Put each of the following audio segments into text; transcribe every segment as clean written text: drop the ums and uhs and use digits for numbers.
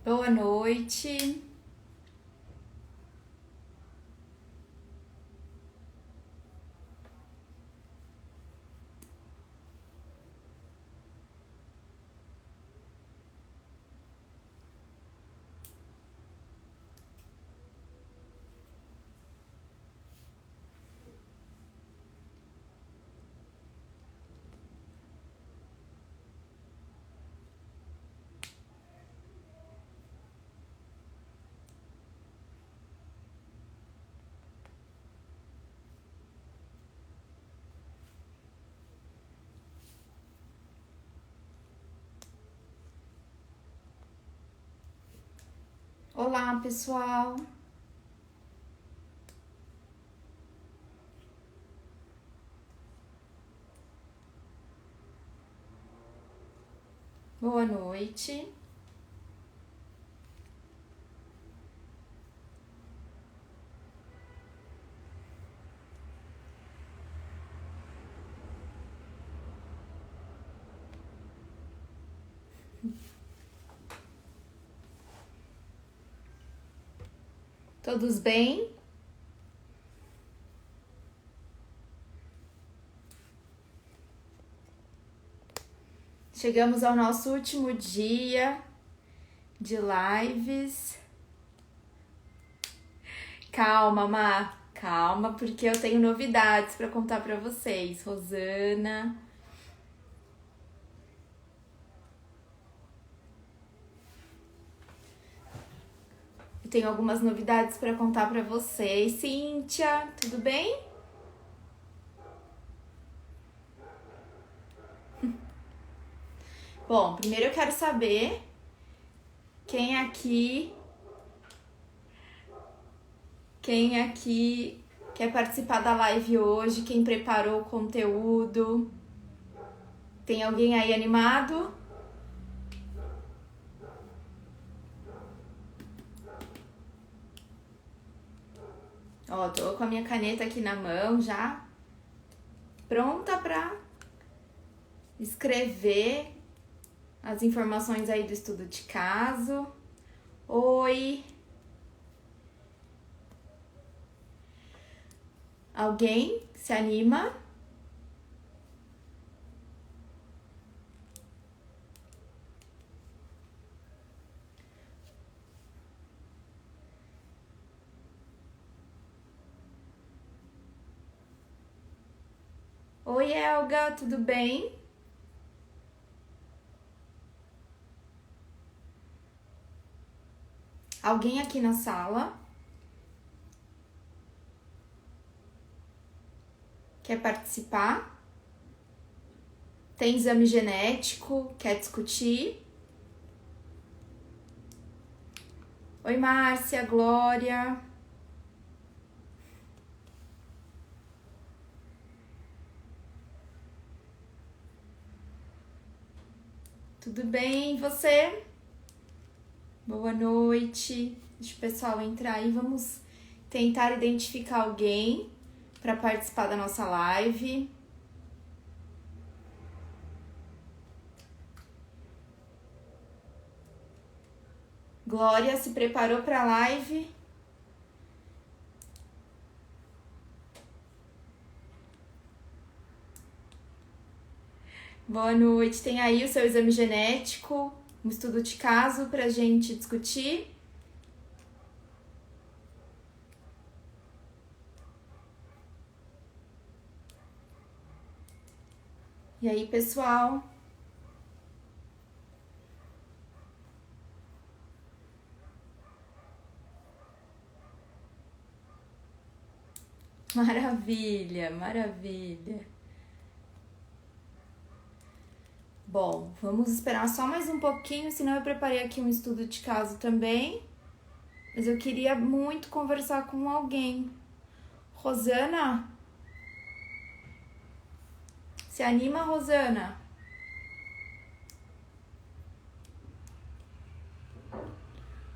Boa noite. Olá, pessoal. Boa noite. Todos bem? Chegamos ao nosso último dia de lives. Calma, Má, calma, porque eu tenho novidades para contar para vocês. Rosana. Eu tenho algumas novidades para contar para vocês. Cíntia, tudo bem? Bom, primeiro eu quero saber quem aqui quer participar da live hoje, quem preparou o conteúdo. Tem alguém aí animado? Ó, tô com a minha caneta aqui na mão já, pronta para escrever as informações aí do estudo de caso. Oi! Alguém se anima? Oi, Elga, tudo bem? Alguém aqui na sala quer participar? Tem exame genético? Quer discutir? Oi, Márcia, Glória. Tudo bem, e você? Boa noite. Deixa o pessoal entrar aí. Vamos tentar identificar alguém para participar da nossa live. Glória se preparou para a live? Boa noite. Tem aí o seu exame genético, um estudo de caso para a gente discutir. E aí, pessoal? Maravilha, maravilha. Bom, vamos esperar só mais um pouquinho, senão eu preparei aqui um estudo de caso também. Mas eu queria muito conversar com alguém. Rosana? Se anima, Rosana?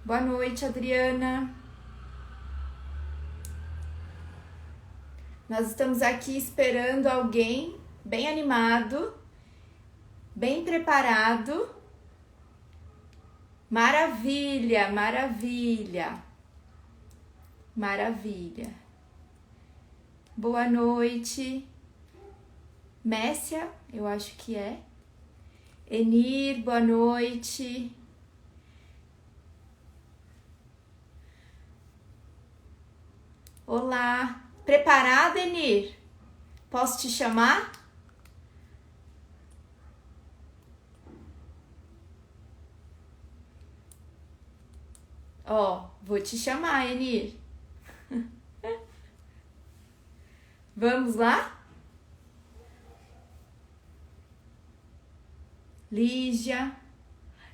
Boa noite, Adriana. Nós estamos aqui esperando alguém bem animado, bem preparado, Maravilha, maravilha, maravilha. Boa noite. Messia, eu acho que é. Enir, boa noite. Olá. Preparada, Enir? Posso te chamar? Ó, vou te chamar, Enir. Vamos lá? Lígia.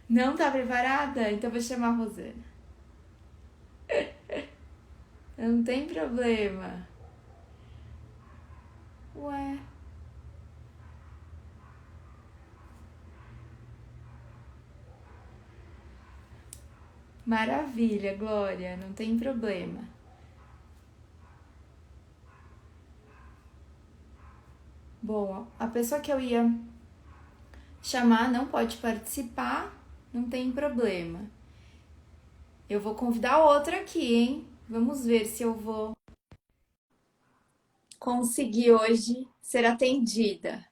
Não tá preparada? Então vou chamar a Rosana. Não tem problema. Ué. Maravilha, Glória. Não tem problema. Bom, a pessoa que eu ia chamar não pode participar, não tem problema. Eu vou convidar outra aqui, hein? Vamos ver se eu vou conseguir hoje ser atendida.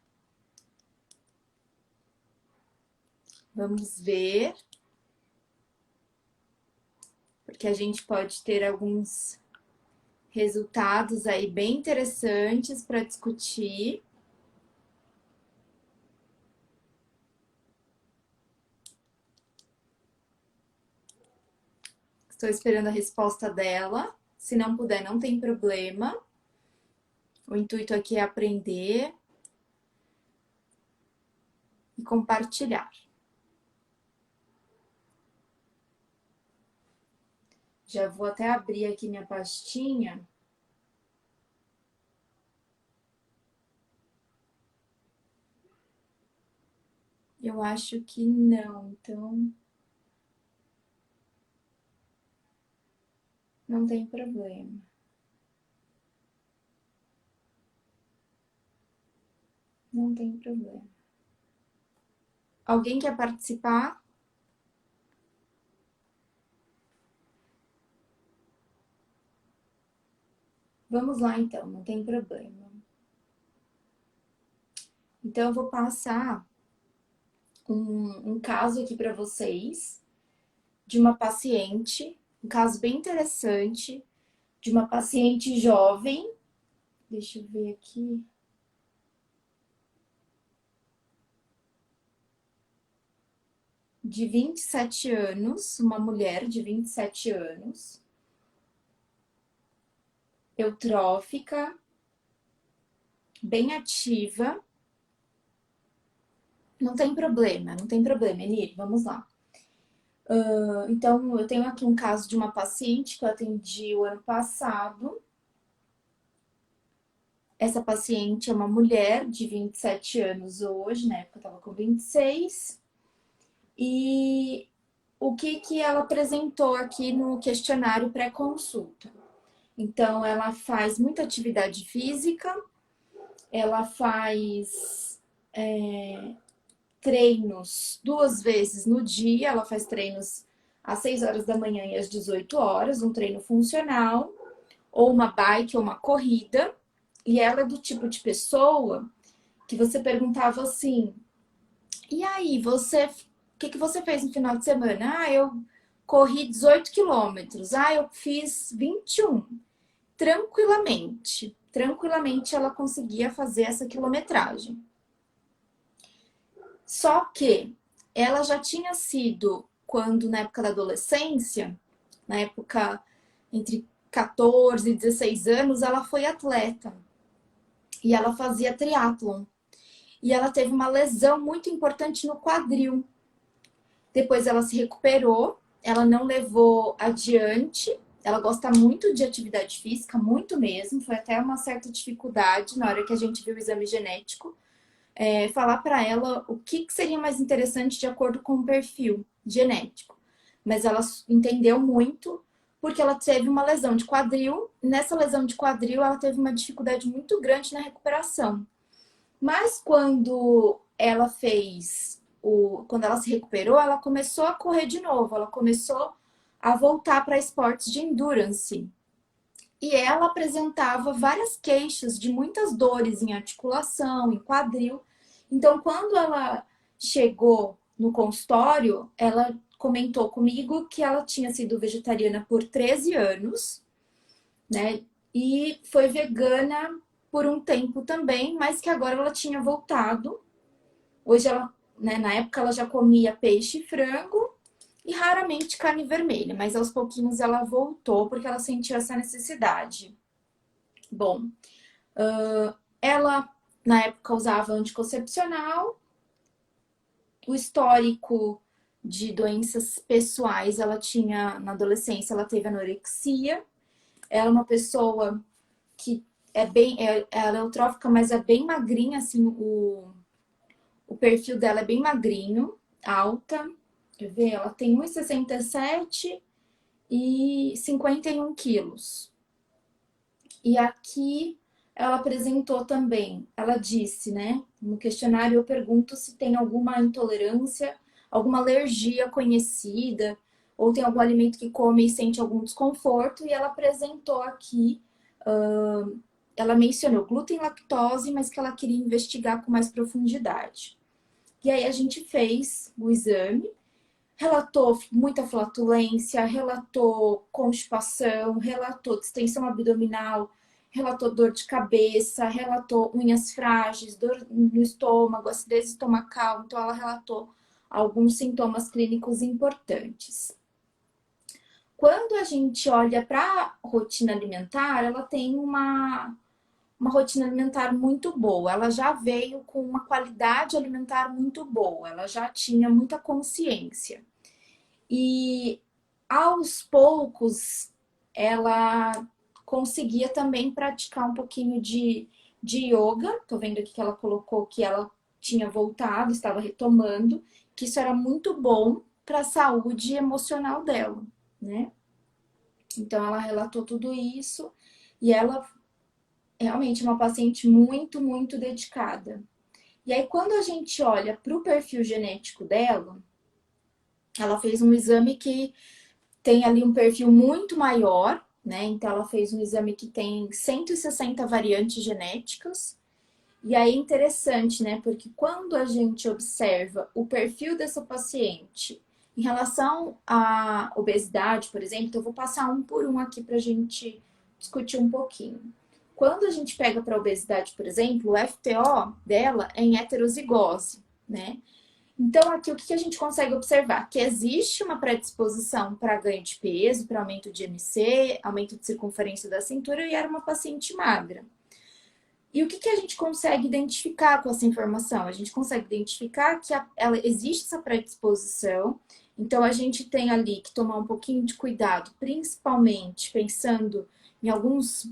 Vamos ver. Porque a gente pode ter alguns resultados aí bem interessantes para discutir. Estou esperando a resposta dela. Se não puder, não tem problema. O intuito aqui é aprender e compartilhar. Já vou até abrir aqui minha pastinha. Eu acho que não, então não tem problema. Não tem problema. Alguém quer participar? Vamos lá, então, não tem problema. Então, eu vou passar um caso aqui para vocês de uma paciente, um caso bem interessante, de uma paciente jovem. Deixa eu ver aqui. De 27 anos, uma mulher de 27 anos, eutrófica, bem ativa. Não tem problema, Enir, vamos lá. Então, eu tenho aqui um caso de uma paciente que eu atendi o ano passado. Essa paciente é uma mulher de 27 anos hoje, na época eu estava com 26. E o que ela apresentou aqui no questionário pré-consulta? Então, ela faz muita atividade física, ela faz treinos 2 vezes no dia, ela faz treinos às 6 horas da manhã e às 18 horas, um treino funcional, ou uma bike ou uma corrida. E ela é do tipo de pessoa que você perguntava assim: e aí, o que você fez no final de semana? Ah, eu corri 18 quilômetros. Ah, eu fiz 21. Tranquilamente ela conseguia fazer essa quilometragem. Só que ela já tinha sido, quando na época da adolescência, na época entre 14 e 16 anos, ela foi atleta. E ela fazia triatlon. E ela teve uma lesão muito importante no quadril. Depois ela se recuperou, ela não levou adiante. Ela gosta muito de atividade física, muito mesmo. Foi até uma certa dificuldade na hora que a gente viu o exame genético. Falar para ela o que seria mais interessante de acordo com o perfil genético. Mas ela entendeu muito, porque ela teve uma lesão de quadril. Nessa lesão de quadril, ela teve uma dificuldade muito grande na recuperação. Mas quando ela fez quando ela se recuperou, ela começou a correr de novo, ela começou a voltar para esportes de endurance. E ela apresentava várias queixas de muitas dores em articulação, em quadril. Então, quando ela chegou no consultório, ela comentou comigo que ela tinha sido vegetariana por 13 anos, né? E foi vegana por um tempo também, mas que agora ela tinha voltado. Hoje ela, né, na época ela já comia peixe e frango e raramente carne vermelha, mas aos pouquinhos ela voltou porque ela sentiu essa necessidade. Bom, ela na época usava anticoncepcional, o histórico de doenças pessoais ela tinha na adolescência, ela teve anorexia, ela é uma pessoa que ela é eutrófica, mas é bem magrinha, assim, o perfil dela é bem magrinho, alta, quer ver? Ela tem 1,67 e 51 quilos. E aqui ela apresentou também, ela disse, né? No questionário eu pergunto se tem alguma intolerância, alguma alergia conhecida, ou tem algum alimento que come e sente algum desconforto, e ela apresentou aqui, ela mencionou glúten e lactose, mas que ela queria investigar com mais profundidade. E aí a gente fez o exame, relatou muita flatulência, relatou constipação, relatou distensão abdominal, relatou dor de cabeça, relatou unhas frágeis, dor no estômago, acidez estomacal. Então, ela relatou alguns sintomas clínicos importantes. Quando a gente olha para a rotina alimentar, ela tem uma rotina alimentar muito boa. Ela já veio com uma qualidade alimentar muito boa, ela já tinha muita consciência. E aos poucos ela conseguia também praticar um pouquinho de yoga. Tô vendo aqui que ela colocou que ela tinha voltado, estava retomando, que isso era muito bom para a saúde emocional dela, né? Então ela relatou tudo isso e ela realmente é uma paciente muito, muito dedicada. E aí, quando a gente olha para o perfil genético dela, ela fez um exame que tem ali um perfil muito maior, né? Então, ela fez um exame que tem 160 variantes genéticas. E aí é interessante, né? Porque quando a gente observa o perfil dessa paciente em relação à obesidade, por exemplo, então eu vou passar um por um aqui para a gente discutir um pouquinho. Quando a gente pega para obesidade, por exemplo, o FTO dela é em heterozigose, né? Então, aqui o que a gente consegue observar? Que existe uma predisposição para ganho de peso, para aumento de MC, aumento de circunferência da cintura, e era uma paciente magra. E o que a gente consegue identificar com essa informação? A gente consegue identificar que ela existe essa predisposição, então a gente tem ali que tomar um pouquinho de cuidado, principalmente pensando em alguns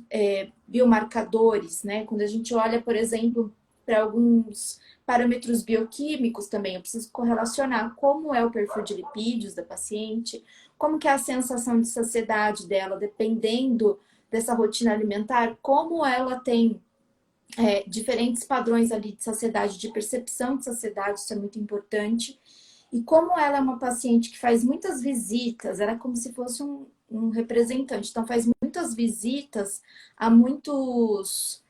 biomarcadores, né? Quando a gente olha, por exemplo, para alguns parâmetros bioquímicos também, eu preciso correlacionar como é o perfil de lipídios da paciente, como que é a sensação de saciedade dela, dependendo dessa rotina alimentar, como ela tem diferentes padrões ali de saciedade, de percepção de saciedade, isso é muito importante. E como ela é uma paciente que faz muitas visitas, ela é como se fosse um representante, então faz muitas visitas a muitos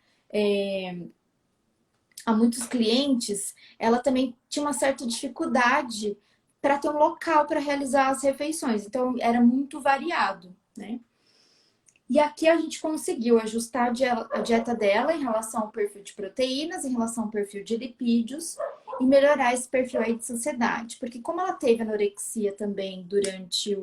clientes, ela também tinha uma certa dificuldade para ter um local para realizar as refeições, então era muito variado, né? E aqui a gente conseguiu ajustar a dieta dela em relação ao perfil de proteínas, em relação ao perfil de lipídios e melhorar esse perfil aí de saciedade. Porque como ela teve anorexia também durante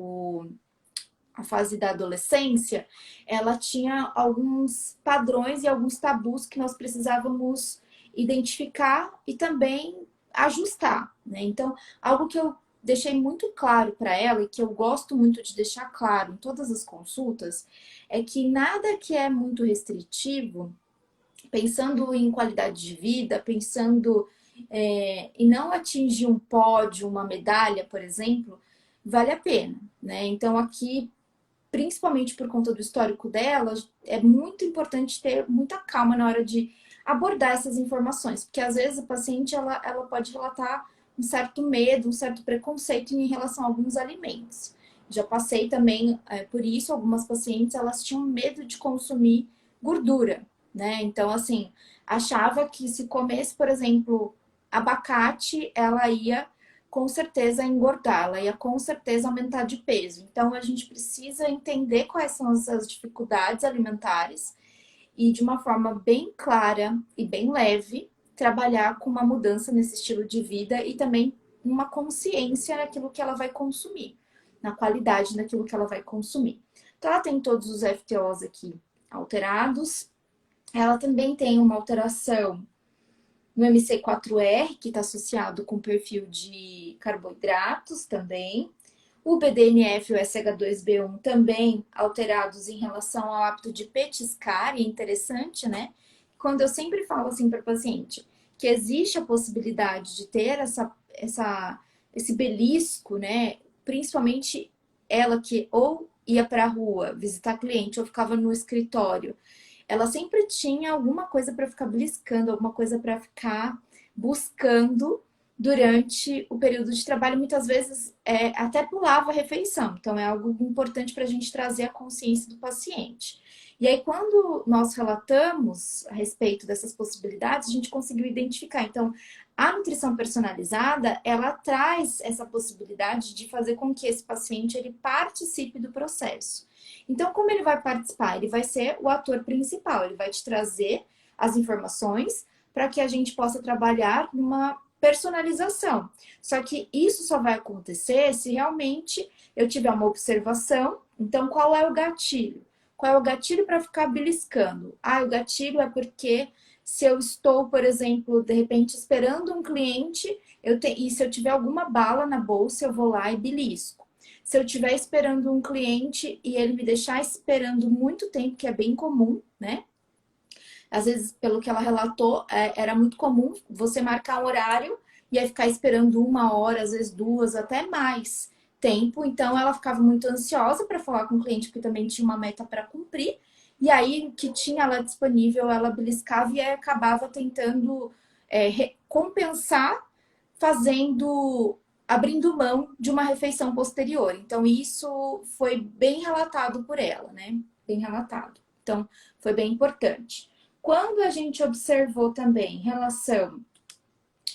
a fase da adolescência, ela tinha alguns padrões e alguns tabus que nós precisávamos identificar e também ajustar, né? Então, algo que eu deixei muito claro para ela e que eu gosto muito de deixar claro em todas as consultas é que nada que é muito restritivo, pensando em qualidade de vida, pensando em não atingir um pódio, uma medalha, por exemplo, vale a pena, né? Então aqui, principalmente por conta do histórico dela, é muito importante ter muita calma na hora de abordar essas informações, porque às vezes a paciente ela pode relatar um certo medo, um certo preconceito em relação a alguns alimentos. Já passei também por isso, algumas pacientes elas tinham medo de consumir gordura, né? Então, assim, achava que se comesse, por exemplo, abacate, ela ia com certeza engordar, ela ia com certeza aumentar de peso. Então, a gente precisa entender quais são essas dificuldades alimentares e, de uma forma bem clara e bem leve, trabalhar com uma mudança nesse estilo de vida e também uma consciência naquilo que ela vai consumir, na qualidade daquilo que ela vai consumir. Então, ela tem todos os FTOs aqui alterados. Ela também tem uma alteração no MC4R, que está associado com o perfil de carboidratos também. O BDNF e o SH2B1 também alterados em relação ao hábito de petiscar, e é interessante, né? Quando eu sempre falo assim para o paciente que existe a possibilidade de ter esse belisco, né? Principalmente ela que ou ia para a rua visitar cliente ou ficava no escritório, ela sempre tinha alguma coisa para ficar beliscando, alguma coisa para ficar buscando durante o período de trabalho. Muitas vezes até pulava a refeição. Então, é algo importante para a gente trazer a consciência do paciente. E aí, quando nós relatamos a respeito dessas possibilidades, a gente conseguiu identificar. Então, a nutrição personalizada, ela traz essa possibilidade de fazer com que esse paciente ele participe do processo. Então, como ele vai participar? Ele vai ser o ator principal, ele vai te trazer as informações para que a gente possa trabalhar numa personalização. Só que isso só vai acontecer se realmente eu tiver uma observação. Então, qual é o gatilho? Qual é o gatilho para ficar beliscando? O gatilho é porque se eu estou, por exemplo, de repente esperando um cliente, e se eu tiver alguma bala na bolsa, eu vou lá e belisco. Se eu estiver esperando um cliente e ele me deixar esperando muito tempo, que é bem comum, né? Às vezes, pelo que ela relatou, era muito comum você marcar um horário e aí ficar esperando 1 hora, às vezes 2, até mais tempo. Então, ela ficava muito ansiosa para falar com o cliente, porque também tinha uma meta para cumprir. E aí, o que tinha lá disponível, ela beliscava e aí acabava tentando compensar abrindo mão de uma refeição posterior. Então, isso foi bem relatado por ela, né? Bem relatado. Então, foi bem importante. Quando a gente observou também em relação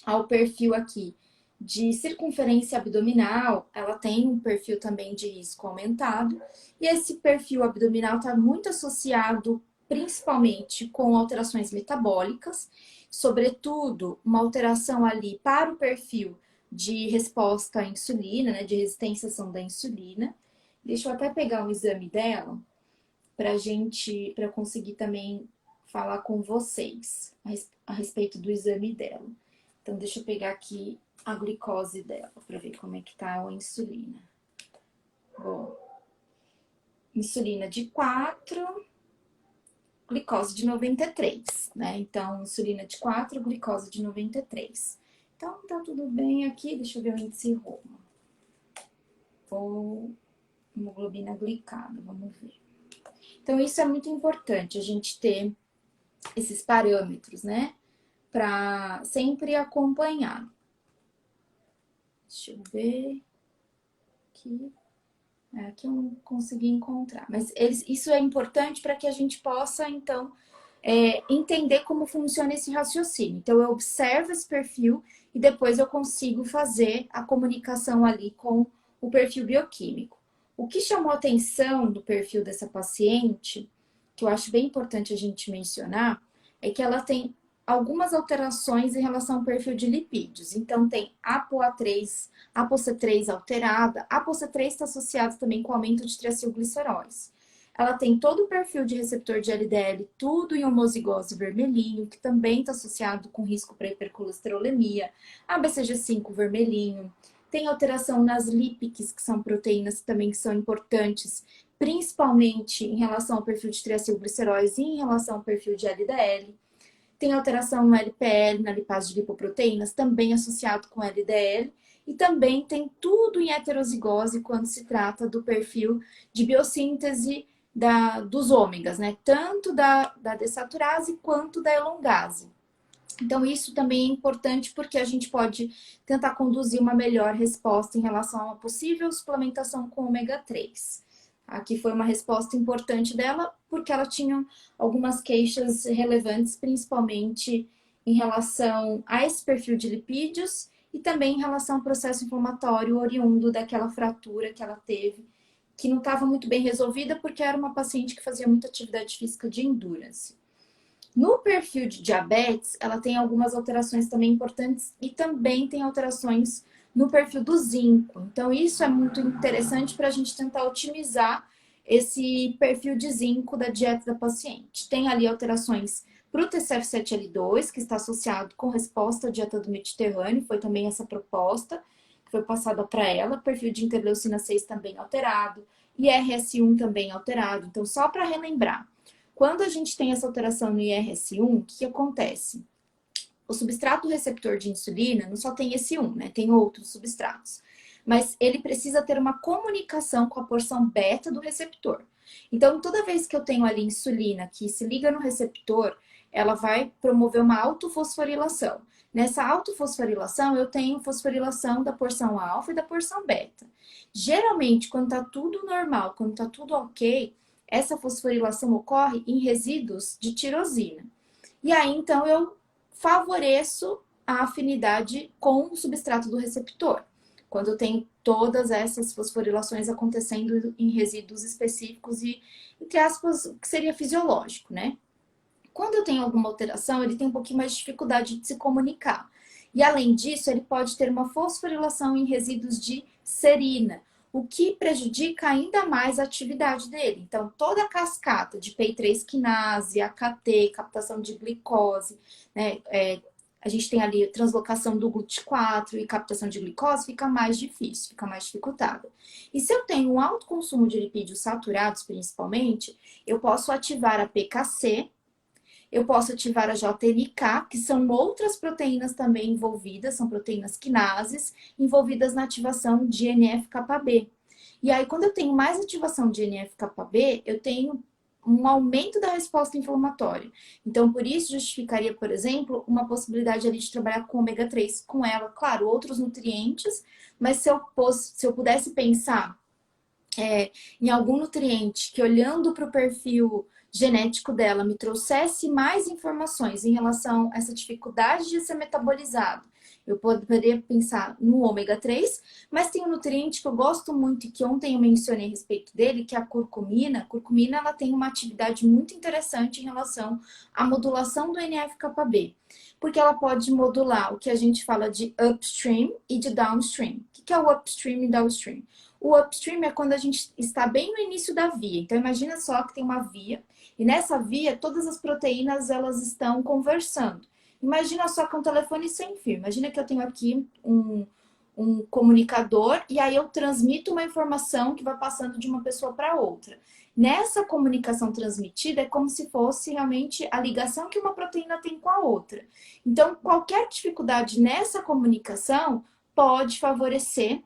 ao perfil aqui de circunferência abdominal, ela tem um perfil também de risco aumentado. E esse perfil abdominal está muito associado principalmente com alterações metabólicas, sobretudo uma alteração ali para o perfil de resposta à insulina, né, de resistência à ação da insulina. Deixa eu até pegar um exame dela para conseguir também falar com vocês a respeito do exame dela. Então, deixa eu pegar aqui a glicose dela para ver como é que tá a insulina. Bom, insulina de 4, glicose de 93, né? Então, insulina de 4, glicose de 93. Então, tá tudo bem aqui. Deixa eu ver o índice Roma. Ou hemoglobina glicada, vamos ver. Então, isso é muito importante, a gente ter esses parâmetros, né? Para sempre acompanhar. Deixa eu ver aqui. Aqui eu não consegui encontrar. Mas isso é importante para que a gente possa, então, entender como funciona esse raciocínio. Então, eu observo esse perfil e depois eu consigo fazer a comunicação ali com o perfil bioquímico. O que chamou a atenção do perfil dessa paciente, que eu acho bem importante a gente mencionar, é que ela tem algumas alterações em relação ao perfil de lipídios. Então, tem ApoA3, ApoC3 alterada. ApoC3 está associado também com o aumento de triacilgliceróis. Ela tem todo o perfil de receptor de LDL, tudo em homozigose vermelhinho, que também está associado com risco para hipercolesterolemia. A BCG5 vermelhinho. Tem alteração nas lípides, que são proteínas também que são importantes, principalmente em relação ao perfil de triacilgliceróis e em relação ao perfil de LDL. Tem alteração no LPL, na lipase de lipoproteínas, também associado com LDL. E também tem tudo em heterozigose quando se trata do perfil de biossíntese dos ômegas, né? Tanto da desaturase quanto da elongase. Então, isso também é importante porque a gente pode tentar conduzir uma melhor resposta em relação a uma possível suplementação com ômega 3. Aqui foi uma resposta importante dela porque ela tinha algumas queixas relevantes, principalmente em relação a esse perfil de lipídios e também em relação ao processo inflamatório oriundo daquela fratura que ela teve, que não estava muito bem resolvida porque era uma paciente que fazia muita atividade física de endurance. No perfil de diabetes, ela tem algumas alterações também importantes e também tem alterações no perfil do zinco. Então, isso é muito interessante para a gente tentar otimizar esse perfil de zinco da dieta da paciente. Tem ali alterações para o TCF7L2, que está associado com resposta à dieta do Mediterrâneo, foi também essa proposta que foi passada para ela. Perfil de interleucina 6 também alterado, IRS1 também alterado. Então, só para relembrar. Quando a gente tem essa alteração no IRS1, o que acontece? O substrato receptor de insulina não só tem esse um, né? Tem outros substratos. Mas ele precisa ter uma comunicação com a porção beta do receptor. Então, toda vez que eu tenho ali insulina que se liga no receptor, ela vai promover uma autofosforilação. Nessa autofosforilação, eu tenho fosforilação da porção alfa e da porção beta. Geralmente, quando tá tudo normal, quando tá tudo ok, essa fosforilação ocorre em resíduos de tirosina. E aí, então, eu favoreço a afinidade com o substrato do receptor. Quando eu tenho todas essas fosforilações acontecendo em resíduos específicos e, entre aspas, o que seria fisiológico, né? Quando eu tenho alguma alteração, ele tem um pouquinho mais de dificuldade de se comunicar. E, além disso, ele pode ter uma fosforilação em resíduos de serina, o que prejudica ainda mais a atividade dele. Então, toda a cascata de PI3 quinase, AKT, captação de glicose, né? A gente tem ali translocação do GLUT4 e captação de glicose, fica mais difícil, fica mais dificultada. E se eu tenho um alto consumo de lipídios saturados, principalmente, eu posso ativar a PKC, eu posso ativar a JNK, que são outras proteínas também envolvidas, são proteínas quinases, envolvidas na ativação de NF-κB. E aí, quando eu tenho mais ativação de NF-κB, eu tenho um aumento da resposta inflamatória. Então, por isso, justificaria, por exemplo, uma possibilidade ali de trabalhar com ômega 3 com ela. Claro, outros nutrientes, mas se eu pudesse pensar em algum nutriente que, olhando para o perfil genético dela, me trouxesse mais informações em relação a essa dificuldade de ser metabolizado, eu poderia pensar no ômega 3, mas tem um nutriente que eu gosto muito e que ontem eu mencionei a respeito dele, que é a curcumina. A curcumina, ela tem uma atividade muito interessante em relação à modulação do NF-κB, porque ela pode modular o que a gente fala de upstream e de downstream. O que é o upstream e downstream? O upstream é quando a gente está bem no início da via. Então, imagina só que tem uma via, e nessa via, todas as proteínas, elas estão conversando. Imagina só que é um telefone sem fio. Imagina que eu tenho aqui um comunicador, e aí eu transmito uma informação que vai passando de uma pessoa para outra. Nessa comunicação transmitida, é como se fosse realmente a ligação que uma proteína tem com a outra. Então, qualquer dificuldade nessa comunicação pode favorecer,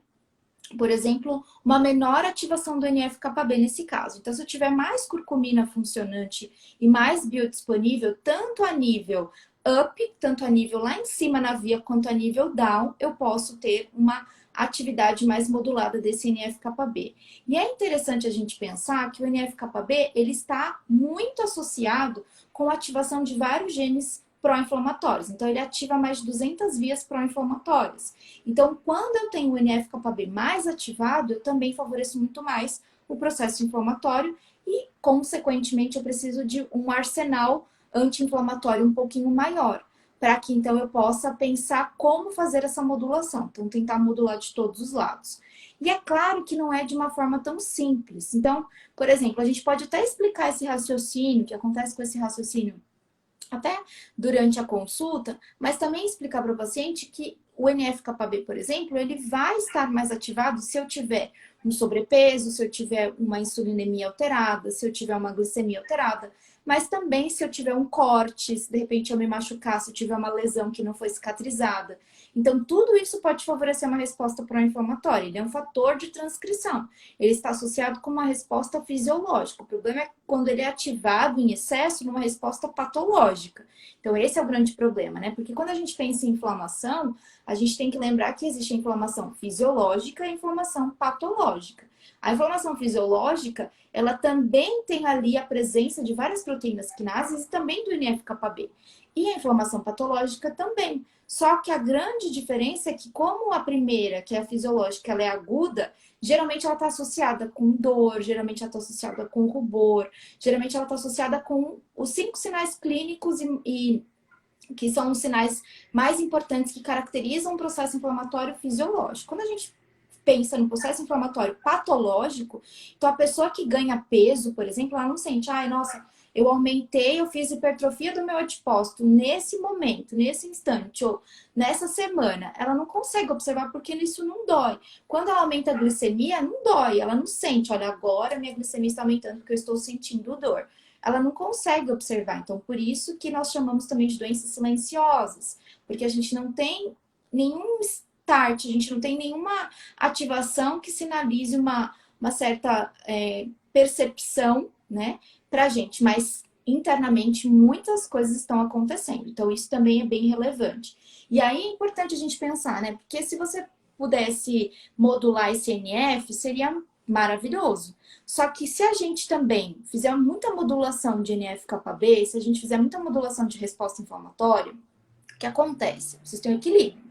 por exemplo, uma menor ativação do NF-κB nesse caso. Então, se eu tiver mais curcumina funcionante e mais biodisponível, tanto a nível up, tanto a nível lá em cima na via, quanto a nível down, eu posso ter uma atividade mais modulada desse NF-κB. E é interessante a gente pensar que o NF-κB, ele está muito associado com a ativação de vários genes pró-inflamatórios. Então, ele ativa mais de 200 vias pró-inflamatórias. Então, quando eu tenho o NF-κB mais ativado, eu também favoreço muito mais o processo inflamatório e, consequentemente, eu preciso de um arsenal anti-inflamatório um pouquinho maior, para que, então, eu possa pensar como fazer essa modulação. Então, tentar modular de todos os lados. E é claro que não é de uma forma tão simples. Então, por exemplo, a gente pode até explicar esse raciocínio, o que acontece com esse raciocínio até durante a consulta, mas também explicar para o paciente que o NF-κB, por exemplo, ele vai estar mais ativado se eu tiver um sobrepeso, se eu tiver uma insulinemia alterada, se eu tiver uma glicemia alterada, mas também se eu tiver um corte, se de repente eu me machucar, se eu tiver uma lesão que não foi cicatrizada. Então, tudo isso pode favorecer uma resposta pró-inflamatória. Ele é um fator de transcrição. Ele está associado com uma resposta fisiológica. O problema é quando ele é ativado em excesso numa resposta patológica. Então, esse é o grande problema, né? Porque quando a gente pensa em inflamação, a gente tem que lembrar que existe a inflamação fisiológica e a inflamação patológica. A inflamação fisiológica, ela também tem ali a presença de várias proteínas quinases e também do NF-κB. E a inflamação patológica também. Só que a grande diferença é que como a primeira, que é a fisiológica, ela é aguda, geralmente ela está associada com dor, geralmente ela está associada com rubor, geralmente ela está associada com os 5 sinais clínicos e que são os sinais mais importantes que caracterizam um processo inflamatório fisiológico. Quando a gente pensa no processo inflamatório patológico, então a pessoa que ganha peso, por exemplo, ela não sente, ai, nossa, eu aumentei, eu fiz hipertrofia do meu adipócito nesse momento, nesse instante, ou nessa semana. Ela não consegue observar porque isso não dói. Quando ela aumenta a glicemia, não dói, ela não sente, olha, agora minha glicemia está aumentando porque eu estou sentindo dor. Ela não consegue observar. Então, por isso que nós chamamos também de doenças silenciosas, porque a gente não tem nenhum start, a gente não tem nenhuma ativação que sinalize uma certa percepção, né, pra gente, mas internamente muitas coisas estão acontecendo, então isso também é bem relevante. E aí é importante a gente pensar, né, porque se você pudesse modular esse NF, seria maravilhoso. Só que se a gente também fizer muita modulação de NF-κB, se a gente fizer muita modulação de resposta inflamatória, o que acontece? Vocês têm um equilíbrio.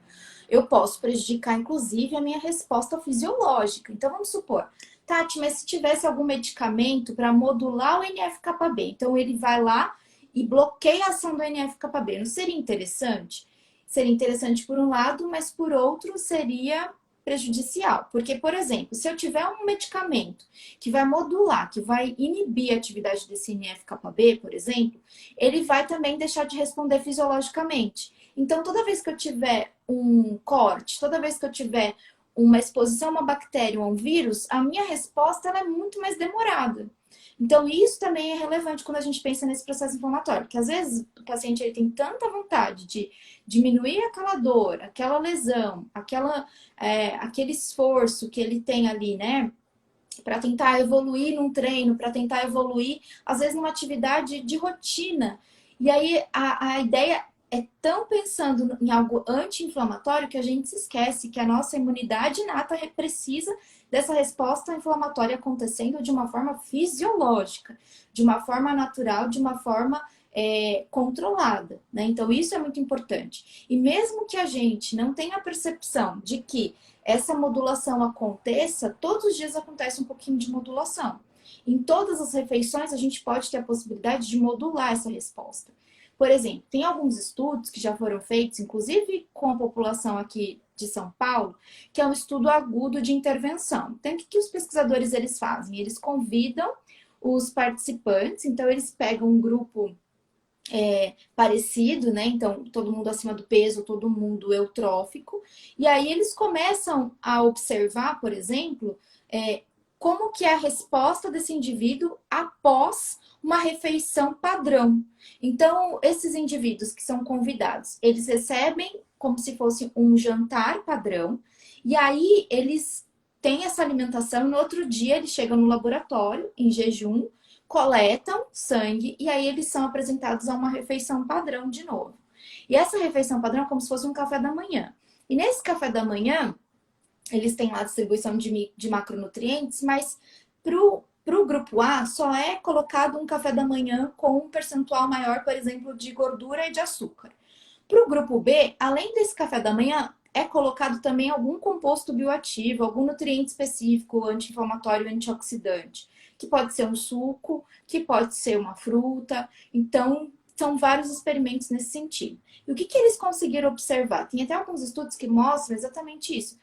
Eu posso prejudicar, inclusive, a minha resposta fisiológica. Então, vamos supor, Tati, mas se tivesse algum medicamento para modular o NF-κB, então ele vai lá e bloqueia a ação do NF-κB, não seria interessante? Seria interessante por um lado, mas por outro seria prejudicial. Porque, por exemplo, se eu tiver um medicamento que vai modular, que vai inibir a atividade desse NF-κB, por exemplo, ele vai também deixar de responder fisiologicamente. Então, toda vez que eu tiver um corte, toda vez que eu tiver uma exposição a uma bactéria ou a um vírus, a minha resposta ela é muito mais demorada. Então, isso também é relevante quando a gente pensa nesse processo inflamatório, porque às vezes o paciente ele tem tanta vontade de diminuir aquela dor, aquela lesão, aquele esforço que ele tem ali, né? Para tentar evoluir num treino, para tentar evoluir, às vezes, numa atividade de rotina. E aí a ideia é tão pensando em algo anti-inflamatório que a gente se esquece que a nossa imunidade inata precisa dessa resposta inflamatória acontecendo de uma forma fisiológica, de uma forma natural, de uma forma controlada, né? Então isso é muito importante. E mesmo que a gente não tenha a percepção de que essa modulação aconteça, todos os dias acontece um pouquinho de modulação. Em todas as refeições a gente pode ter a possibilidade de modular essa resposta. Por exemplo, tem alguns estudos que já foram feitos, inclusive com a população aqui de São Paulo, que é um estudo agudo de intervenção. Então, o que os pesquisadores eles fazem? Eles convidam os participantes, então eles pegam um grupo parecido, né? Então, todo mundo acima do peso, todo mundo eutrófico, e aí eles começam a observar, por exemplo, como que é a resposta desse indivíduo após uma refeição padrão. Então, esses indivíduos que são convidados, eles recebem como se fosse um jantar padrão, e aí eles têm essa alimentação, e no outro dia eles chegam no laboratório, em jejum, coletam sangue, e aí eles são apresentados a uma refeição padrão de novo. E essa refeição padrão é como se fosse um café da manhã. E nesse café da manhã, eles têm lá a distribuição de macronutrientes, mas pro grupo A só é colocado um café da manhã com um percentual maior, por exemplo, de gordura e de açúcar. Pro grupo B, além desse café da manhã, é colocado também algum composto bioativo, algum nutriente específico, anti-inflamatório, antioxidante, que pode ser um suco, que pode ser uma fruta. Então, são vários experimentos nesse sentido. E o que eles conseguiram observar? Tem até alguns estudos que mostram exatamente isso.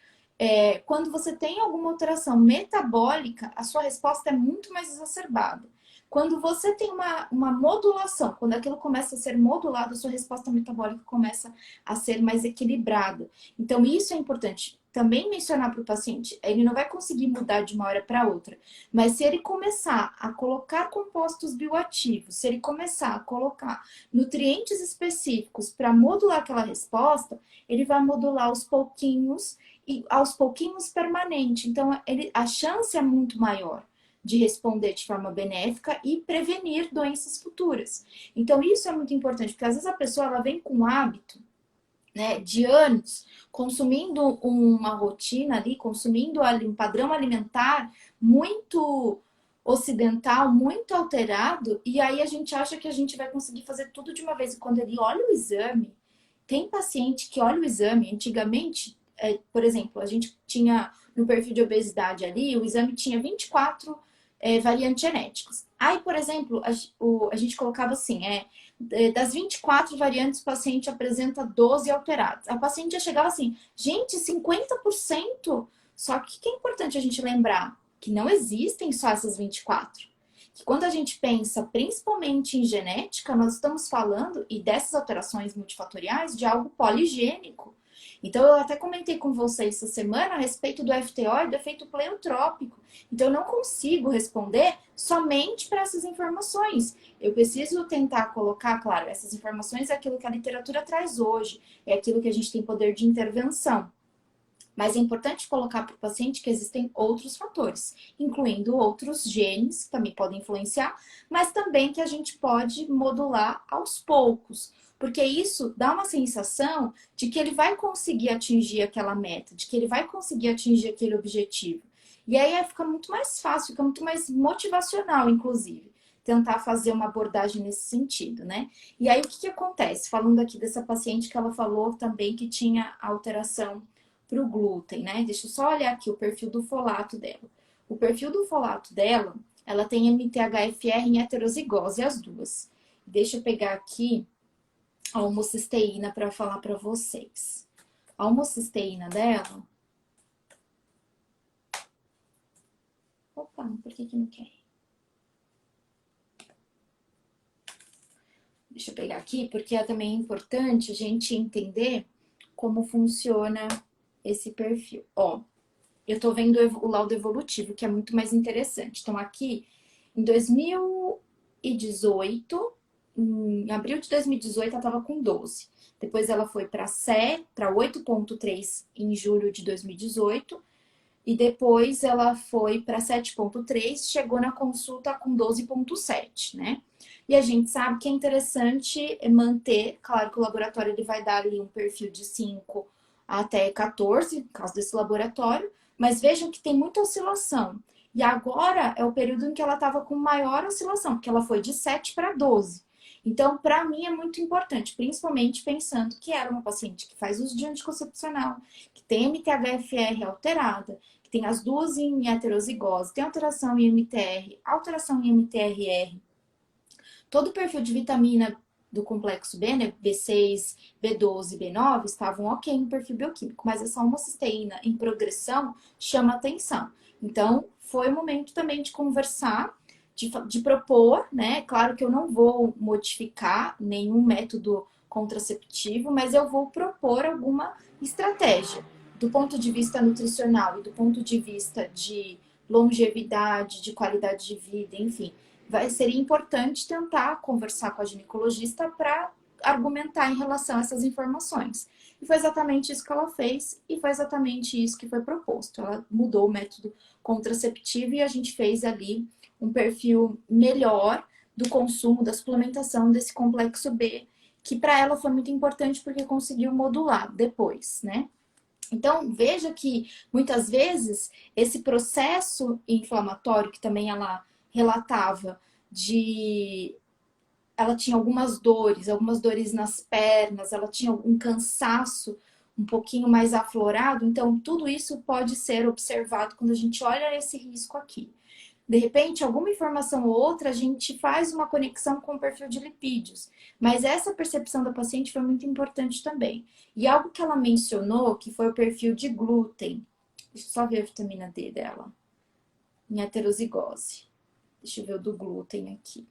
Quando você tem alguma alteração metabólica, a sua resposta é muito mais exacerbada. Quando você tem uma modulação, quando aquilo começa a ser modulado, a sua resposta metabólica começa a ser mais equilibrada. Então, isso é importante também mencionar para o paciente. Ele não vai conseguir mudar de uma hora para outra, mas se ele começar a colocar compostos bioativos, se ele começar a colocar nutrientes específicos para modular aquela resposta, ele vai modular aos pouquinhos e aos pouquinhos permanente. Então, a chance é muito maior de responder de forma benéfica e prevenir doenças futuras. Então, isso é muito importante, porque às vezes a pessoa ela vem com um hábito, né, de anos, consumindo uma rotina ali, consumindo ali um padrão alimentar muito ocidental, muito alterado, e aí a gente acha que a gente vai conseguir fazer tudo de uma vez. E quando ele olha o exame, tem paciente que olha o exame, antigamente, por exemplo, a gente tinha no perfil de obesidade ali, o exame tinha 24 variantes genéticos. Aí, por exemplo, a gente colocava assim, das 24 variantes, o paciente apresenta 12 alterados. A paciente já chegava assim, gente, 50%? Só que é importante a gente lembrar que não existem só essas 24. Que quando a gente pensa principalmente em genética, nós estamos falando, e dessas alterações multifatoriais, de algo poligênico. Então, eu até comentei com vocês essa semana a respeito do FTO e do efeito pleiotrópico. Então, eu não consigo responder somente para essas informações. Eu preciso tentar colocar, claro, essas informações é aquilo que a literatura traz hoje, é aquilo que a gente tem poder de intervenção. Mas é importante colocar para o paciente que existem outros fatores, incluindo outros genes que também podem influenciar, mas também que a gente pode modular aos poucos. Porque isso dá uma sensação de que ele vai conseguir atingir aquela meta, de que ele vai conseguir atingir aquele objetivo. E aí fica muito mais fácil, fica muito mais motivacional, inclusive, tentar fazer uma abordagem nesse sentido, né? E aí o que acontece? Falando aqui dessa paciente que ela falou também que tinha alteração para o glúten, né? Deixa eu só olhar aqui o perfil do folato dela. O perfil do folato dela, ela tem MTHFR em heterozigose, as duas. Deixa eu pegar aqui a homocisteína para falar para vocês. A homocisteína dela... Opa, por que não quer? Deixa eu pegar aqui, porque é também importante a gente entender como funciona esse perfil. Ó, eu tô vendo o laudo evolutivo, que é muito mais interessante. Então, aqui, em 2018, em abril de 2018, ela tava com 12. Depois ela foi para 8,3 em julho de 2018. E depois ela foi para 7,3, chegou na consulta com 12,7, né? E a gente sabe que é interessante manter, claro que o laboratório ele vai dar ali um perfil de 5 até 14, no caso desse laboratório, mas vejam que tem muita oscilação. E agora é o período em que ela estava com maior oscilação, porque ela foi de 7 para 12. Então, para mim é muito importante, principalmente pensando que era uma paciente que faz uso de anticoncepcional, que tem MTHFR alterada, que tem as duas em heterozigose, tem alteração em MTR, alteração em MTRR. Todo o perfil de vitamina do complexo B, né, B6, B12, B9, estavam ok no perfil bioquímico, mas essa homocisteína em progressão chama atenção. Então, foi o momento também de conversar, de propor, né? Claro que eu não vou modificar nenhum método contraceptivo, mas eu vou propor alguma estratégia do ponto de vista nutricional e do ponto de vista de longevidade, de qualidade de vida, enfim. Seria importante tentar conversar com a ginecologista para argumentar em relação a essas informações. E foi exatamente isso que ela fez e foi exatamente isso que foi proposto. Ela mudou o método contraceptivo e a gente fez ali um perfil melhor do consumo, da suplementação desse complexo B, que para ela foi muito importante porque conseguiu modular depois, né? Então, veja que muitas vezes esse processo inflamatório que também ela relatava ela tinha algumas dores nas pernas, ela tinha um cansaço um pouquinho mais aflorado, então tudo isso pode ser observado quando a gente olha esse risco aqui. De repente, alguma informação ou outra, a gente faz uma conexão com o perfil de lipídios. Mas essa percepção da paciente foi muito importante também. E algo que ela mencionou, que foi o perfil de glúten. Deixa eu só ver a vitamina D dela. Em heterozigose. Deixa eu ver o do glúten aqui.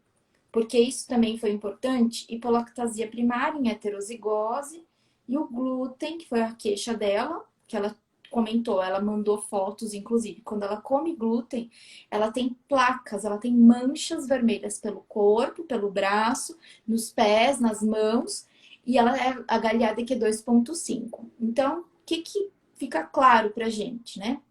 Porque isso também foi importante, hipolactasia primária em heterozigose e o glúten, que foi a queixa dela, que ela comentou, ela mandou fotos, inclusive, quando ela come glúten, ela tem placas, ela tem manchas vermelhas pelo corpo, pelo braço, nos pés, nas mãos, e ela é HLA-DQ 2,5. Então, o que fica claro pra gente, né?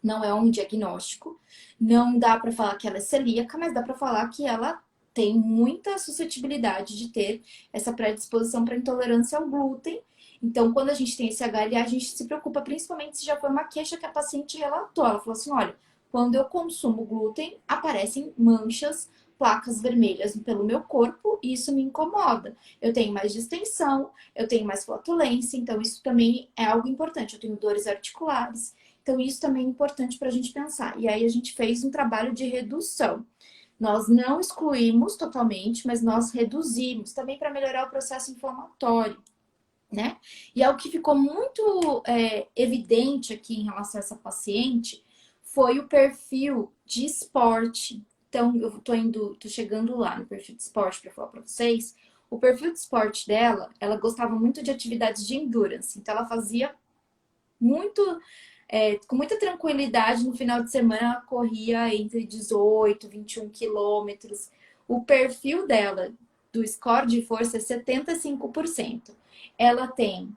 Não é um diagnóstico, não dá para falar que ela é celíaca, mas dá para falar que ela tem muita suscetibilidade de ter essa predisposição para intolerância ao glúten. Então, quando a gente tem esse HLA, a gente se preocupa principalmente se já foi uma queixa que a paciente relatou. Ela falou assim: olha, quando eu consumo glúten, aparecem manchas, placas vermelhas pelo meu corpo e isso me incomoda. Eu tenho mais distensão, eu tenho mais flatulência, então isso também é algo importante. Eu tenho dores articulares. Então, isso também é importante para a gente pensar. E aí, a gente fez um trabalho de redução. Nós não excluímos totalmente, mas nós reduzimos também para melhorar o processo inflamatório, né? E algo que ficou muito evidente aqui em relação a essa paciente foi o perfil de esporte. Então, eu tô chegando lá no perfil de esporte para falar para vocês. O perfil de esporte dela, ela gostava muito de atividades de endurance. Então, ela fazia muito com muita tranquilidade, no final de semana ela corria entre 18 e 21 quilômetros. O perfil dela, do score de força, é 75%. Ela tem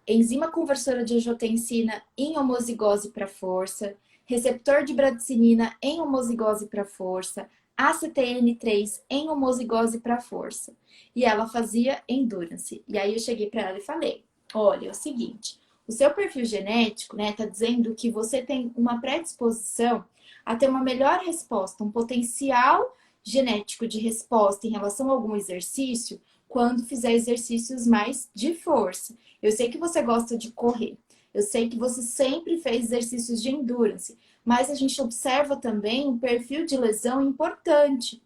enzima conversora de angiotensina em homozigose para força, receptor de bradicinina em homozigose para força, ACTN3 em homozigose para força. E ela fazia endurance. E aí eu cheguei para ela e falei: olha, é o seguinte, o seu perfil genético, né, tá dizendo que você tem uma predisposição a ter uma melhor resposta, um potencial genético de resposta em relação a algum exercício quando fizer exercícios mais de força. Eu sei que você gosta de correr. Eu sei que você sempre fez exercícios de endurance, mas a gente observa também um perfil de lesão importante.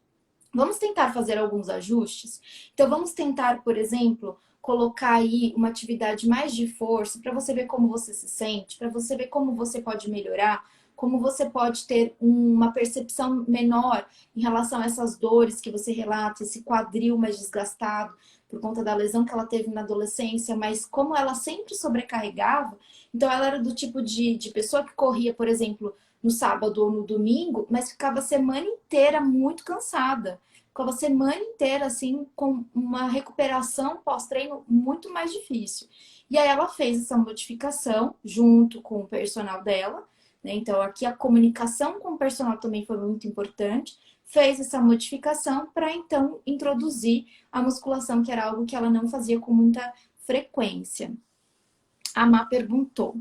Vamos tentar fazer alguns ajustes? Então, vamos tentar, por exemplo, colocar aí uma atividade mais de força para você ver como você se sente, para você ver como você pode melhorar, como você pode ter uma percepção menor em relação a essas dores que você relata, esse quadril mais desgastado por conta da lesão que ela teve na adolescência, mas como ela sempre sobrecarregava, então ela era do tipo de pessoa que corria, por exemplo, no sábado ou no domingo, mas ficava a semana inteira muito cansada. Ficava a semana inteira, assim, com uma recuperação pós-treino muito mais difícil. E aí ela fez essa modificação junto com o personal dela, né? Então, aqui a comunicação com o personal também foi muito importante. Fez essa modificação para, então, introduzir a musculação, que era algo que ela não fazia com muita frequência. A Má perguntou: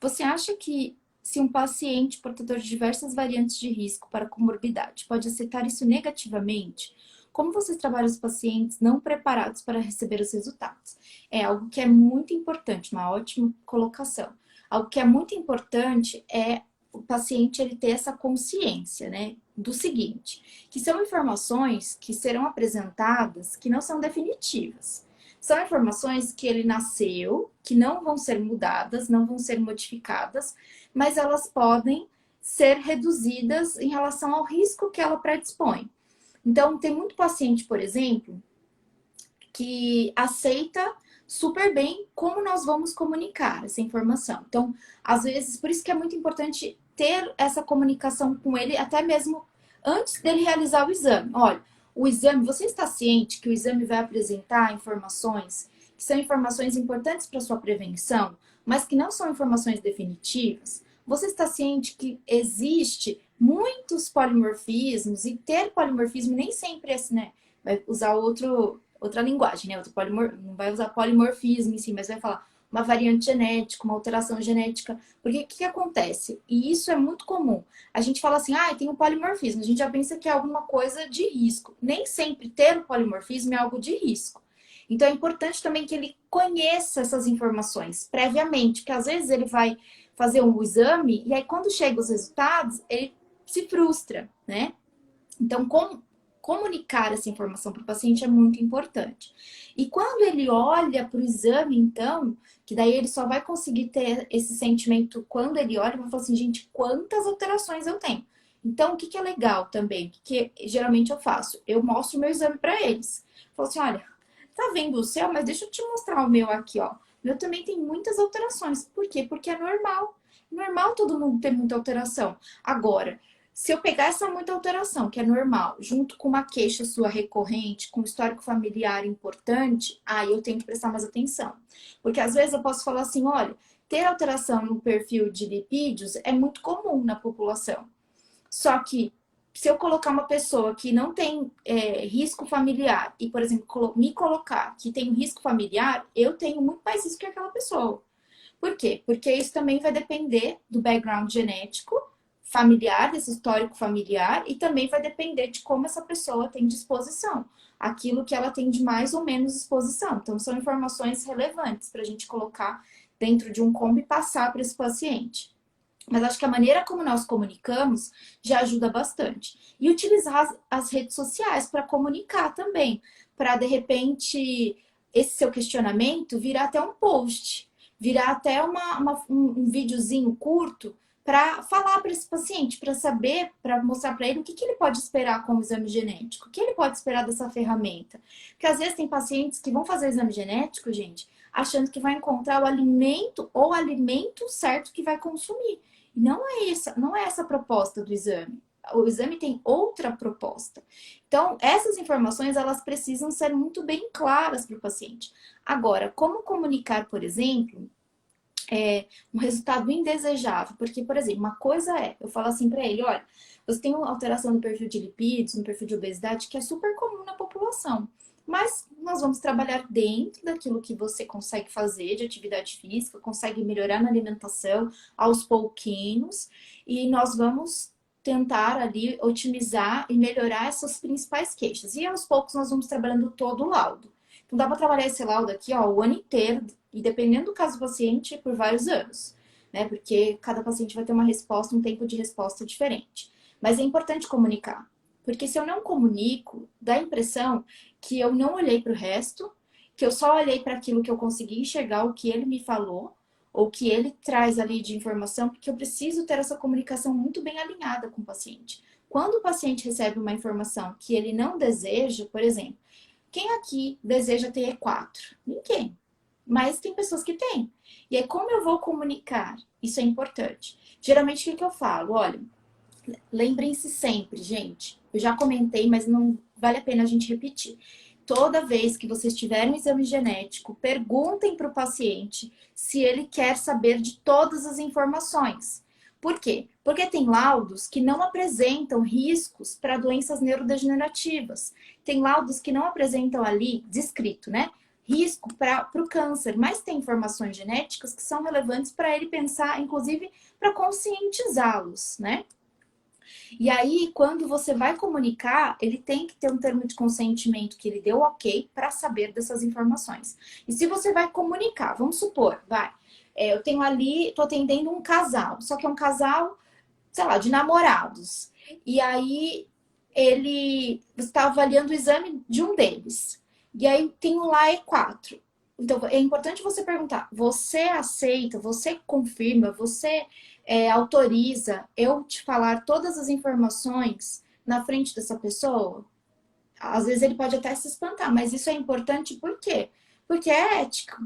você acha que se um paciente portador de diversas variantes de risco para comorbidade pode aceitar isso negativamente? Como vocês trabalham os pacientes não preparados para receber os resultados? É algo que é muito importante, uma ótima colocação. Algo que é muito importante é o paciente ele ter essa consciência, né, do seguinte, que são informações que serão apresentadas que não são definitivas. São informações que ele nasceu, que não vão ser mudadas, não vão ser modificadas, mas elas podem ser reduzidas em relação ao risco que ela predispõe. Então, tem muito paciente, por exemplo, que aceita super bem como nós vamos comunicar essa informação. Então, às vezes, por isso que é muito importante ter essa comunicação com ele, até mesmo antes dele realizar o exame. Olha, o exame, você está ciente que o exame vai apresentar informações que são informações importantes para sua prevenção, mas que não são informações definitivas? Você está ciente que existe muitos polimorfismos e ter polimorfismo nem sempre é assim, né? Vai usar outra linguagem, né? Não vai usar polimorfismo em si, mas vai falar uma variante genética, uma alteração genética. Porque o que acontece? E isso é muito comum. A gente fala assim, tem um polimorfismo. A gente já pensa que é alguma coisa de risco. Nem sempre ter o polimorfismo é algo de risco. Então é importante também que ele conheça essas informações previamente, porque às vezes ele vai fazer um exame e aí quando chegam os resultados, ele se frustra, né? Então, comunicar essa informação para o paciente é muito importante. E quando ele olha para o exame, então, que daí ele só vai conseguir ter esse sentimento quando ele olha e vai falar assim, gente, quantas alterações eu tenho? Então, o que que é legal também? Que geralmente eu faço? Eu mostro o meu exame para eles. Falo assim, olha, tá vendo o seu? Mas deixa eu te mostrar o meu aqui, ó. O meu também tem muitas alterações. Por quê? Porque é normal. Normal todo mundo ter muita alteração. Agora, se eu pegar essa muita alteração, que é normal, junto com uma queixa sua recorrente, com um histórico familiar importante, aí eu tenho que prestar mais atenção. Porque às vezes eu posso falar assim, olha, ter alteração no perfil de lipídios é muito comum na população. Só que se eu colocar uma pessoa que não tem risco familiar e, por exemplo, me colocar que tem um risco familiar, eu tenho muito mais risco que aquela pessoa. Por quê? Porque isso também vai depender do background genético familiar, desse histórico familiar, e também vai depender de como essa pessoa tem disposição, aquilo que ela tem de mais ou menos disposição. Então, são informações relevantes para a gente colocar dentro de um combo e passar para esse paciente. Mas acho que a maneira como nós comunicamos já ajuda bastante. E utilizar as redes sociais para comunicar também, para de repente esse seu questionamento virar até um post, virar até um videozinho curto para falar para esse paciente, para saber, para mostrar para ele o que ele pode esperar com o exame genético, o que ele pode esperar dessa ferramenta. Porque às vezes tem pacientes que vão fazer exame genético, gente, achando que vai encontrar o alimento ou o alimento certo que vai consumir. Não é essa a proposta do exame. O exame tem outra proposta. Então, essas informações, elas precisam ser muito bem claras para o paciente. Agora, como comunicar, por exemplo, um resultado indesejável? Porque, por exemplo, uma coisa eu falo assim para ele, olha, você tem uma alteração no perfil de lipídios, no perfil de obesidade, que é super comum na população. Mas nós vamos trabalhar dentro daquilo que você consegue fazer de atividade física, consegue melhorar na alimentação aos pouquinhos, e nós vamos tentar ali otimizar e melhorar essas principais queixas. E aos poucos nós vamos trabalhando todo o laudo. Então dá para trabalhar esse laudo aqui, ó, o ano inteiro, e dependendo do caso do paciente, por vários anos, né? Porque cada paciente vai ter uma resposta, um tempo de resposta diferente. Mas é importante comunicar. Porque se eu não comunico, dá a impressão que eu não olhei para o resto, que eu só olhei para aquilo que eu consegui enxergar, o que ele me falou, ou que ele traz ali de informação, porque eu preciso ter essa comunicação muito bem alinhada com o paciente. Quando o paciente recebe uma informação que ele não deseja, por exemplo, quem aqui deseja ter E4? Ninguém. Mas tem pessoas que têm. E aí, como eu vou comunicar? Isso é importante. Geralmente, o que eu falo? Olha, lembrem-se sempre, gente. Eu já comentei, mas não vale a pena a gente repetir. Toda vez que vocês tiverem um exame genético, perguntem para o paciente se ele quer saber de todas as informações. Por quê? Porque tem laudos que não apresentam riscos para doenças neurodegenerativas. Tem laudos que não apresentam ali, descrito, né? Risco para o câncer, mas tem informações genéticas que são relevantes para ele pensar, inclusive para conscientizá-los, né? E aí, quando você vai comunicar, ele tem que ter um termo de consentimento que ele deu ok para saber dessas informações. E se você vai comunicar, vamos supor, eu tenho ali, tô atendendo um casal, só que é um casal, sei lá, de namorados. E aí, você está avaliando o exame de um deles. E aí, tem um lá E4. Então, é importante você perguntar, você aceita, você confirma, você autoriza eu te falar todas as informações na frente dessa pessoa? Às vezes ele pode até se espantar, mas isso é importante por quê? Porque é ético.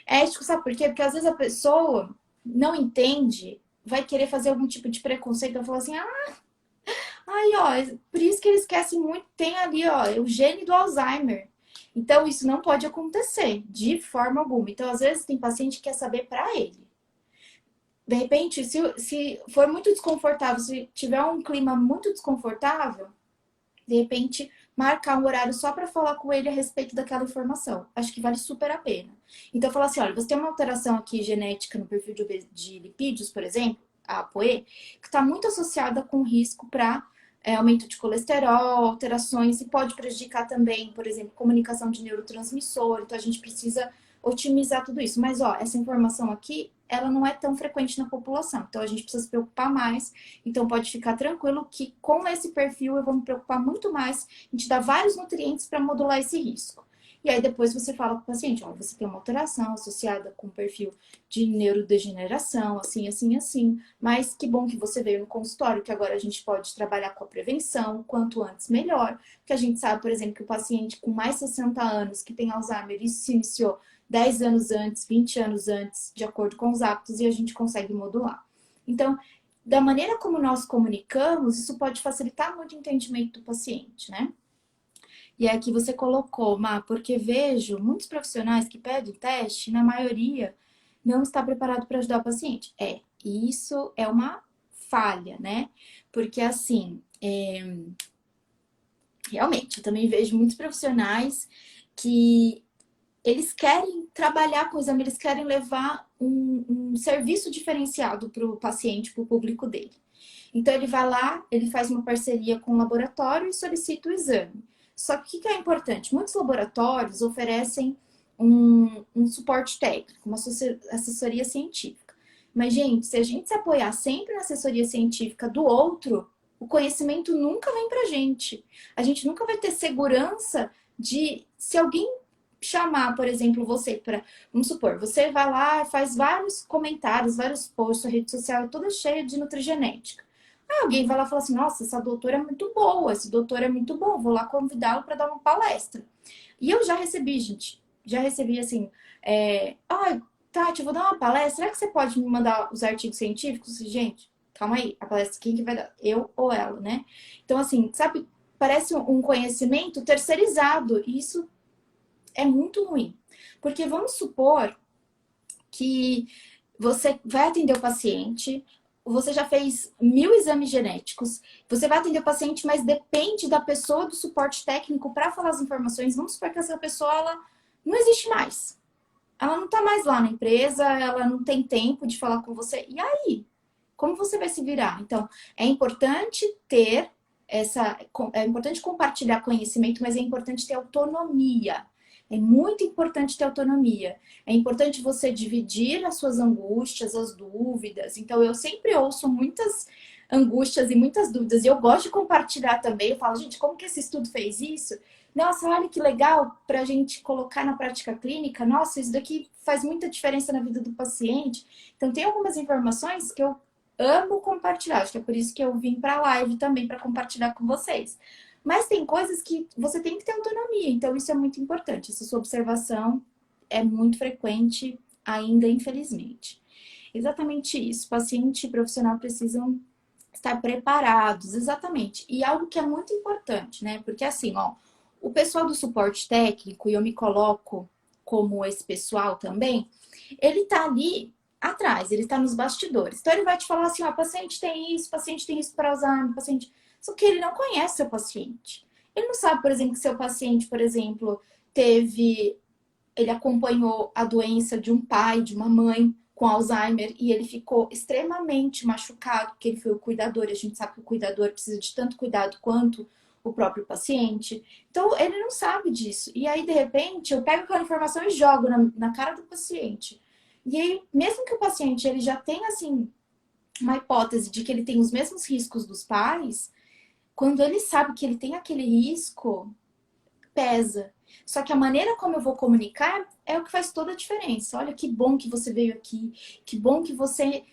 É ético, sabe por quê? Porque às vezes a pessoa não entende, vai querer fazer algum tipo de preconceito, vai falar assim, aí, ó, por isso que eles esquecem muito, tem ali, ó, o gene do Alzheimer. Então, isso não pode acontecer, de forma alguma. Então, às vezes, tem paciente que quer saber para ele. De repente, se for muito desconfortável, se tiver um clima muito desconfortável, de repente, marcar um horário só para falar com ele a respeito daquela informação. Acho que vale super a pena. Então, falar assim, olha, você tem uma alteração aqui genética no perfil de lipídios, por exemplo, a ApoE, que está muito associada com risco para aumento de colesterol, alterações, e pode prejudicar também, por exemplo, comunicação de neurotransmissor. Então, a gente precisa otimizar tudo isso. Mas, ó, essa informação aqui, ela não é tão frequente na população. Então, a gente precisa se preocupar mais. Então, pode ficar tranquilo que com esse perfil eu vou me preocupar muito mais em te dar vários nutrientes para modular esse risco. E aí depois você fala com o paciente, ó, você tem uma alteração associada com perfil de neurodegeneração, assim, assim, assim. Mas que bom que você veio no consultório, que agora a gente pode trabalhar com a prevenção, quanto antes melhor. Porque a gente sabe, por exemplo, que o paciente com mais de 60 anos que tem Alzheimer, isso se iniciou 10 anos antes, 20 anos antes, de acordo com os hábitos, e a gente consegue modular. Então, da maneira como nós comunicamos, isso pode facilitar muito o entendimento do paciente, né? E aqui você colocou, Má, porque vejo muitos profissionais que pedem teste, na maioria, não está preparado para ajudar o paciente. Isso é uma falha, né? Porque assim, realmente, eu também vejo muitos profissionais que eles querem trabalhar com o exame, eles querem levar um serviço diferenciado para o paciente, para o público dele. Então ele vai lá, ele faz uma parceria com o laboratório e solicita o exame. Só que o que é importante? Muitos laboratórios oferecem um suporte técnico, uma assessoria científica. Mas, gente, se a gente se apoiar sempre na assessoria científica do outro, o conhecimento nunca vem pra gente. A gente nunca vai ter segurança de se alguém chamar, por exemplo, você para, vamos supor, você vai lá, faz vários comentários, vários posts, a rede social é toda cheia de nutrigenética. Aí alguém vai lá e fala assim: nossa, essa doutora é muito boa, esse doutor é muito bom, vou lá convidá-lo para dar uma palestra. E eu já recebi, gente, já recebi assim: ai, Tati, eu vou dar uma palestra, será que você pode me mandar os artigos científicos? Gente, calma aí, a palestra quem que vai dar? Eu ou ela, né? Então, assim, sabe, parece um conhecimento terceirizado, e isso é muito ruim. Porque vamos supor que você vai atender o paciente, você já fez 1000 exames genéticos, você vai atender o paciente, mas depende da pessoa do suporte técnico para falar as informações. Vamos supor que essa pessoa ela não existe mais. Ela não está mais lá na empresa, ela não tem tempo de falar com você. E aí? Como você vai se virar? Então, é importante ter é importante compartilhar conhecimento, mas é importante ter autonomia. É muito importante ter autonomia. É importante você dividir as suas angústias, as dúvidas. Então, eu sempre ouço muitas angústias e muitas dúvidas. E eu gosto de compartilhar também. Eu falo, gente, como que esse estudo fez isso? Nossa, olha que legal para a gente colocar na prática clínica. Nossa, isso daqui faz muita diferença na vida do paciente. Então, tem algumas informações que eu amo compartilhar. Acho que é por isso que eu vim para a live também, para compartilhar com vocês. Mas tem coisas que você tem que ter autonomia, então isso é muito importante. Essa sua observação é muito frequente ainda, infelizmente. Exatamente isso. Paciente e profissional precisam estar preparados, exatamente. E algo que é muito importante, né? Porque assim, ó, o pessoal do suporte técnico, e eu me coloco como esse pessoal também, ele tá ali atrás, ele tá nos bastidores. Então ele vai te falar assim, ó, paciente tem isso para Alzheimer, paciente. Só que ele não conhece seu paciente. Ele não sabe, por exemplo, que seu paciente, por exemplo, teve, ele acompanhou a doença de um pai, de uma mãe com Alzheimer e ele ficou extremamente machucado, porque ele foi o cuidador, e a gente sabe que o cuidador precisa de tanto cuidado quanto o próprio paciente. Então, ele não sabe disso. E aí, de repente, eu pego aquela informação e jogo na cara do paciente. E aí, mesmo que o paciente ele já tenha, assim, uma hipótese de que ele tem os mesmos riscos dos pais, quando ele sabe que ele tem aquele risco, pesa. Só que a maneira como eu vou comunicar é o que faz toda a diferença. Olha que bom que você veio aqui, que bom que você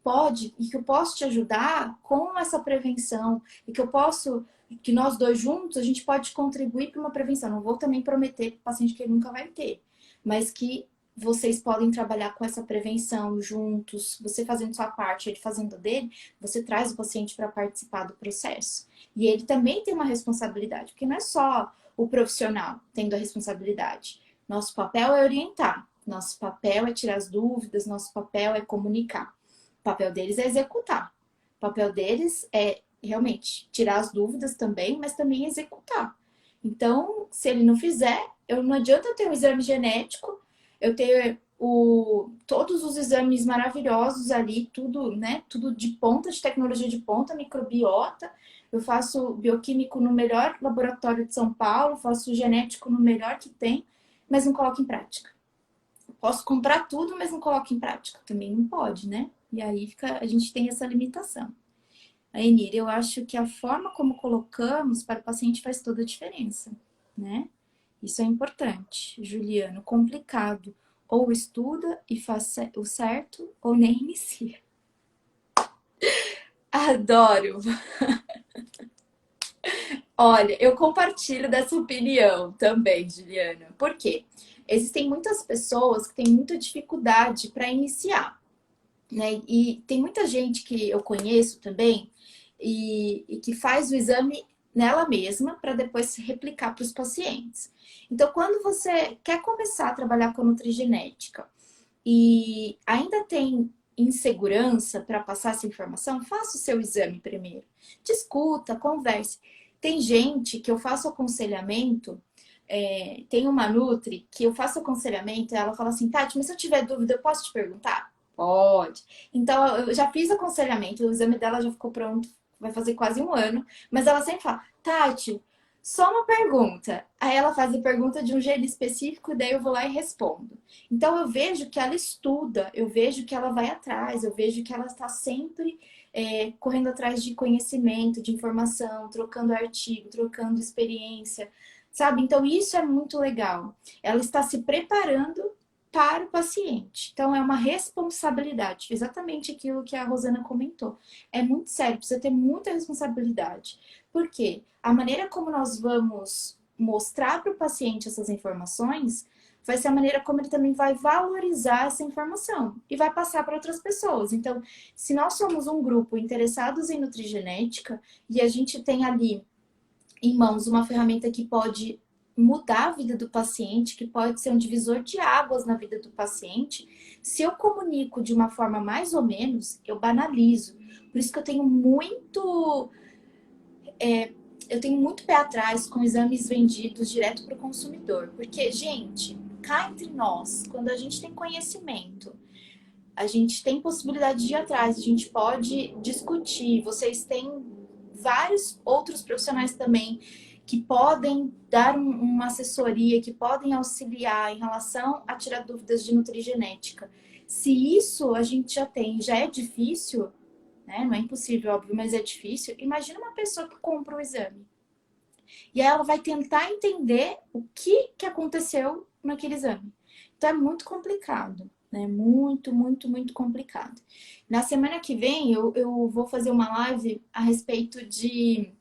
pode e que eu posso te ajudar com essa prevenção e que eu posso, que nós dois juntos a gente pode contribuir para uma prevenção. Não vou também prometer para o paciente que ele nunca vai ter, mas que vocês podem trabalhar com essa prevenção juntos, você fazendo sua parte, ele fazendo dele, você traz o paciente para participar do processo. E ele também tem uma responsabilidade, porque não é só o profissional tendo a responsabilidade. Nosso papel é orientar, nosso papel é tirar as dúvidas, nosso papel é comunicar. O papel deles é executar. O papel deles é realmente tirar as dúvidas também, mas também executar. Então, se ele não fizer, não adianta eu ter um exame genético, eu ter todos os exames maravilhosos ali, tudo, né? Tudo de ponta, de tecnologia de ponta, microbiota. Eu faço bioquímico no melhor laboratório de São Paulo, faço genético no melhor que tem, mas não coloco em prática. Posso comprar tudo, mas não coloco em prática. Também não pode, né? E aí a gente tem essa limitação. Aí, Nira, eu acho que a forma como colocamos para o paciente faz toda a diferença, né? Isso é importante, Juliano. Complicado. Ou estuda e faz o certo, ou nem inicia. Adoro. Olha, eu compartilho dessa opinião também, Juliana. Por quê? Existem muitas pessoas que têm muita dificuldade para iniciar, né? E tem muita gente que eu conheço também e que faz o exame nela mesma para depois se replicar para os pacientes. Então, quando você quer começar a trabalhar com nutrigenética e ainda tem insegurança para passar essa informação, faça o seu exame primeiro. Discuta, converse. Tem gente que eu faço aconselhamento, tem uma Nutri que eu faço aconselhamento e ela fala assim, Tati, mas se eu tiver dúvida, eu posso te perguntar? Pode. Então, eu já fiz aconselhamento, o exame dela já ficou pronto, vai fazer quase um ano, mas ela sempre fala, Tati, só uma pergunta. Aí ela faz a pergunta de um jeito específico, daí eu vou lá e respondo. Então eu vejo que ela estuda, eu vejo que ela vai atrás, eu vejo que ela está sempre correndo atrás de conhecimento, de informação, trocando artigo, trocando experiência, sabe? Então isso é muito legal. Ela está se preparando para o paciente. Então é uma responsabilidade, exatamente aquilo que a Rosana comentou. É muito sério, precisa ter muita responsabilidade. Por quê? A maneira como nós vamos mostrar para o paciente essas informações vai ser a maneira como ele também vai valorizar essa informação e vai passar para outras pessoas. Então, se nós somos um grupo interessados em nutrigenética e a gente tem ali em mãos uma ferramenta que pode mudar a vida do paciente, que pode ser um divisor de águas na vida do paciente, se eu comunico de uma forma mais ou menos, eu banalizo. Por isso que eu tenho muito pé atrás com exames vendidos direto para o consumidor. Porque, gente, cá entre nós, quando a gente tem conhecimento, a gente tem possibilidade de ir atrás, a gente pode discutir. Vocês têm vários outros profissionais também que podem dar uma assessoria, que podem auxiliar em relação a tirar dúvidas de nutrigenética. Se isso a gente já tem, já é difícil, né? Não é impossível, óbvio, mas é difícil. Imagina uma pessoa que compra o exame. E aí ela vai tentar entender o que aconteceu naquele exame. Então é muito complicado, né? Muito, muito, muito complicado. Na semana que vem eu vou fazer uma live a respeito de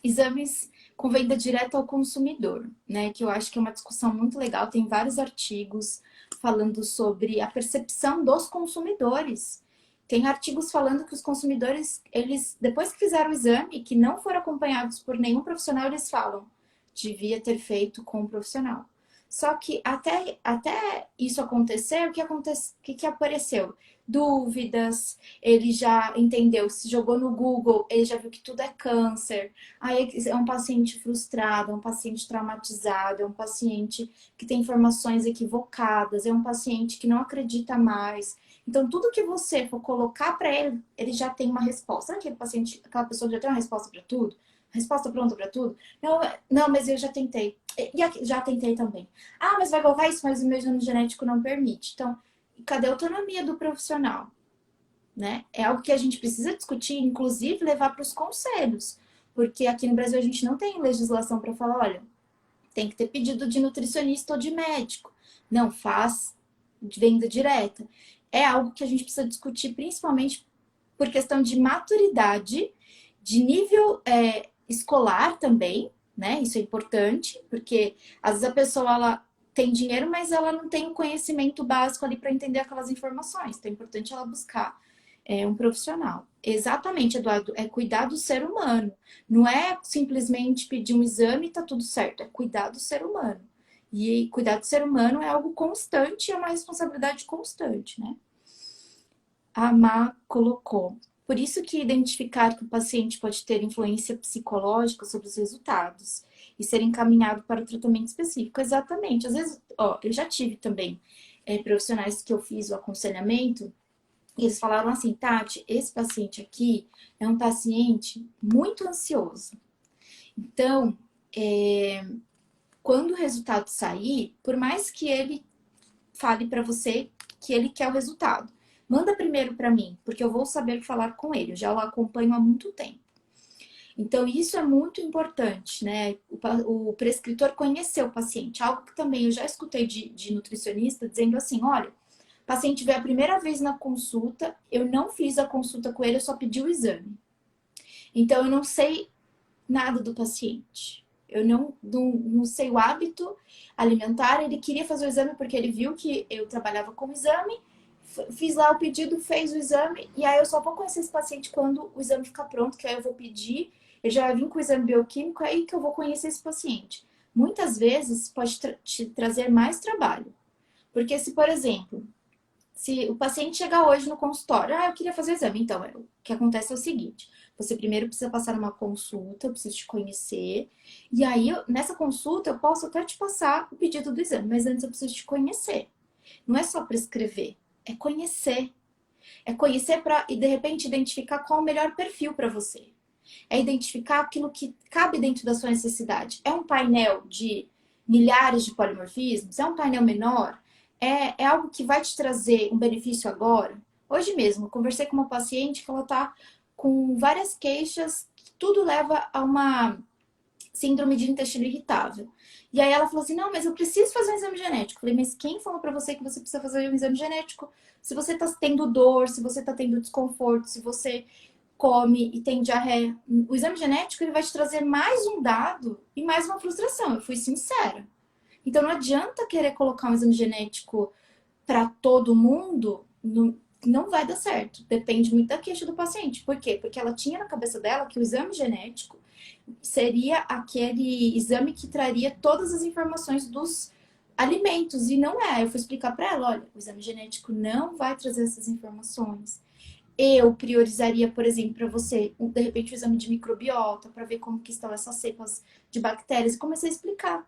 exames com venda direta ao consumidor, né? Que eu acho que é uma discussão muito legal. Tem vários artigos falando sobre a percepção dos consumidores. Tem artigos falando que os consumidores, eles, depois que fizeram o exame, que não foram acompanhados por nenhum profissional, eles falam, devia ter feito com um profissional. Só que até isso acontecer, o que apareceu? Dúvidas, ele já entendeu, se jogou no Google, ele já viu que tudo é câncer. Aí é um paciente frustrado, é um paciente traumatizado, é um paciente que tem informações equivocadas, é um paciente que não acredita mais. Então, tudo que você for colocar para ele, ele já tem uma resposta. Sabe aquele paciente, aquela pessoa que já tem uma resposta para tudo? Resposta pronta para tudo? Não, não, mas eu já tentei. Já tentei também. Ah, mas vai colocar isso, mas o meu exame genético não permite. Então, cadê a autonomia do profissional? Né? É algo que a gente precisa discutir, inclusive levar para os conselhos. Porque aqui no Brasil a gente não tem legislação para falar, olha, tem que ter pedido de nutricionista ou de médico. Não, faz venda direta. É algo que a gente precisa discutir, principalmente por questão de maturidade, de nível escolar também, né? Isso é importante, porque às vezes a pessoa ela tem dinheiro, mas ela não tem o conhecimento básico ali para entender aquelas informações. Então é importante ela buscar um profissional. Exatamente, Eduardo, é cuidar do ser humano. Não é simplesmente pedir um exame e tá tudo certo, é cuidar do ser humano. E cuidar do ser humano é algo constante, é uma responsabilidade constante, né? A Má colocou. Por isso que identificar que o paciente pode ter influência psicológica sobre os resultados e ser encaminhado para o tratamento específico. Exatamente. Às vezes, eu já tive também profissionais que eu fiz o aconselhamento e eles falaram assim, Tati, esse paciente aqui é um paciente muito ansioso. Então, quando o resultado sair, por mais que ele fale para você que ele quer o resultado, manda primeiro para mim, porque eu vou saber falar com ele. Eu já o acompanho há muito tempo. Então, isso é muito importante, né? O prescritor conhecer o paciente. Algo que também eu já escutei de nutricionista dizendo assim: olha, o paciente veio a primeira vez na consulta, eu não fiz a consulta com ele, eu só pedi o exame. Então, eu não sei nada do paciente. Eu não sei o hábito alimentar. Ele queria fazer o exame porque ele viu que eu trabalhava com o exame, fiz lá o pedido, fez o exame, e aí eu só vou conhecer esse paciente quando o exame ficar pronto, que aí eu vou pedir, ele já vai vir com o exame bioquímico, é aí que eu vou conhecer esse paciente. Muitas vezes pode te trazer mais trabalho. Porque se, por exemplo, se o paciente chegar hoje no consultório, eu queria fazer o exame. Então, o que acontece é o seguinte: você primeiro precisa passar uma consulta, eu preciso te conhecer. E aí, nessa consulta, eu posso até te passar o pedido do exame, mas antes eu preciso te conhecer. Não é só prescrever, é conhecer. É conhecer para, e de repente, identificar qual o melhor perfil para você. É identificar aquilo que cabe dentro da sua necessidade. É um painel de milhares de polimorfismos? É um painel menor? É algo que vai te trazer um benefício agora? Hoje mesmo, eu conversei com uma paciente que ela está com várias queixas, que tudo leva a uma síndrome de intestino irritável. E aí ela falou assim: não, mas eu preciso fazer um exame genético. Eu falei: mas quem falou para você que você precisa fazer um exame genético? Se você está tendo dor, se você está tendo desconforto, se você come e tem diarreia, o exame genético ele vai te trazer mais um dado e mais uma frustração. Eu fui sincera. Então não adianta querer colocar um exame genético para todo mundo, não vai dar certo. Depende muito da queixa do paciente. Por quê? Porque ela tinha na cabeça dela que o exame genético seria aquele exame que traria todas as informações dos alimentos, e não é. Eu fui explicar para ela: olha, o exame genético não vai trazer essas informações. Eu priorizaria, por exemplo, para você, de repente, o exame de microbiota, para ver como que estão essas cepas de bactérias, e comecei a explicar.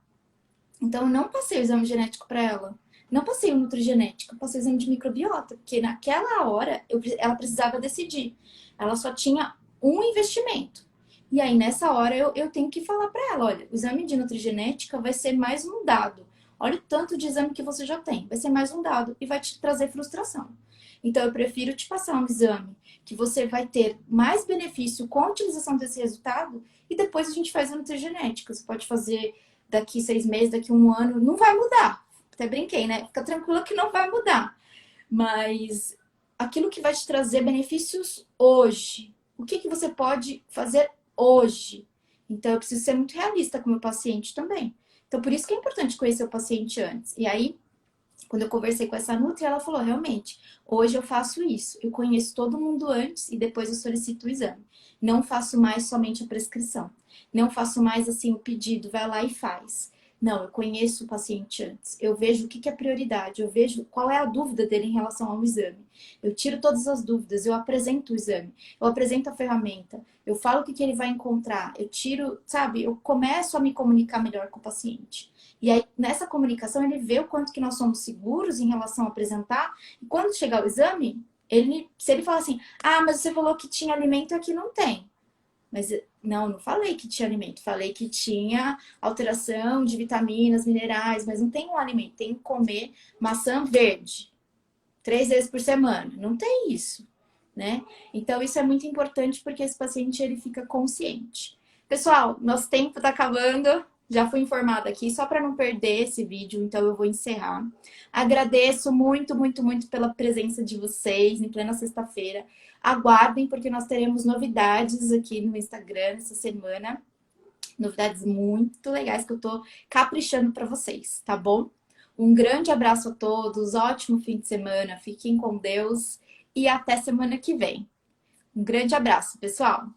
Então, eu não passei o exame genético para ela. Não passei o nutrigenético, eu passei o exame de microbiota, porque naquela hora ela precisava decidir. Ela só tinha um investimento. E aí, nessa hora, eu tenho que falar para ela: olha, o exame de nutrigenética vai ser mais um dado. Olha o tanto de exame que você já tem. Vai ser mais um dado e vai te trazer frustração. Então, eu prefiro te passar um exame que você vai ter mais benefício com a utilização desse resultado, e depois a gente faz a nutrigenética. Você pode fazer daqui 6 meses, daqui 1 ano, não vai mudar. Até brinquei, né? Fica tranquila que não vai mudar. Mas aquilo que vai te trazer benefícios hoje, o que você pode fazer hoje? Então, eu preciso ser muito realista com o meu paciente também. Então, por isso que é importante conhecer o paciente antes. E aí, quando eu conversei com essa nutri, ela falou: realmente, hoje eu faço isso. Eu conheço todo mundo antes e depois eu solicito o exame. Não faço mais somente a prescrição. Não faço mais assim o pedido, vai lá e faz. Não, eu conheço o paciente antes. Eu vejo o que é prioridade, eu vejo qual é a dúvida dele em relação ao exame. Eu tiro todas as dúvidas, eu apresento o exame, eu apresento a ferramenta, eu falo o que ele vai encontrar, eu tiro, sabe, eu começo a me comunicar melhor com o paciente. E aí, nessa comunicação, ele vê o quanto que nós somos seguros em relação a apresentar. E quando chegar o exame, se ele falar assim: ah, mas você falou que tinha alimento e aqui não tem. Mas não falei que tinha alimento. Falei que tinha alteração de vitaminas, minerais, mas não tem um alimento. Tem que comer maçã verde 3 vezes por semana. Não tem isso, né? Então, isso é muito importante porque esse paciente ele fica consciente. Pessoal, nosso tempo tá acabando. Já fui informada aqui, só para não perder esse vídeo, então eu vou encerrar. Agradeço muito, muito, muito pela presença de vocês em plena sexta-feira. Aguardem, porque nós teremos novidades aqui no Instagram essa semana. Novidades muito legais que eu tô caprichando para vocês, tá bom? Um grande abraço a todos, ótimo fim de semana, fiquem com Deus e até semana que vem. Um grande abraço, pessoal!